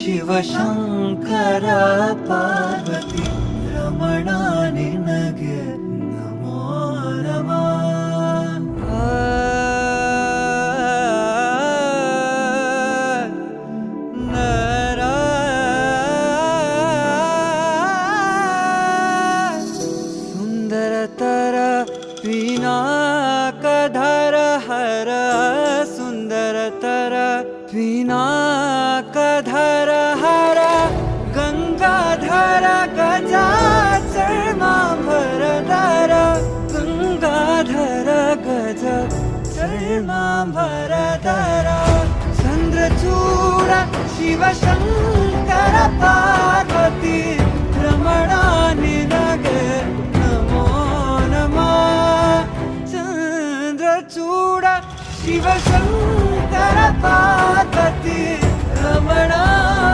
ಶಿವಶಂಕರ ಪಾರ್ವತಿ ರಮಣ ನಿನಗೆ ನಮೋ ನಮಃ. ಸುಂದರತರ ಪಿನಾಕಧರ ಹರ ಸುಂದರತರ ಪಿನಾಕಧರ ಹರ ಗಂಗಾಧರ ಗಜಾಚರ್ಮಾಂಬರಧರ ಗಂಗಾಧರ ಗಜ ಚರ್ಮಾಂಬರಧರ ಚಂದ್ರಚೂಡ ಶಿವಶಂಕರ ಪಾರ್ವತಿ ರಮಣ ನಿನಗೆ ನಮೋ ನಮಃ. ಚಂದ್ರಚೂಡ ಶಿವಶಂಕರ ಪಾರ್ವತಿ ರಮಣ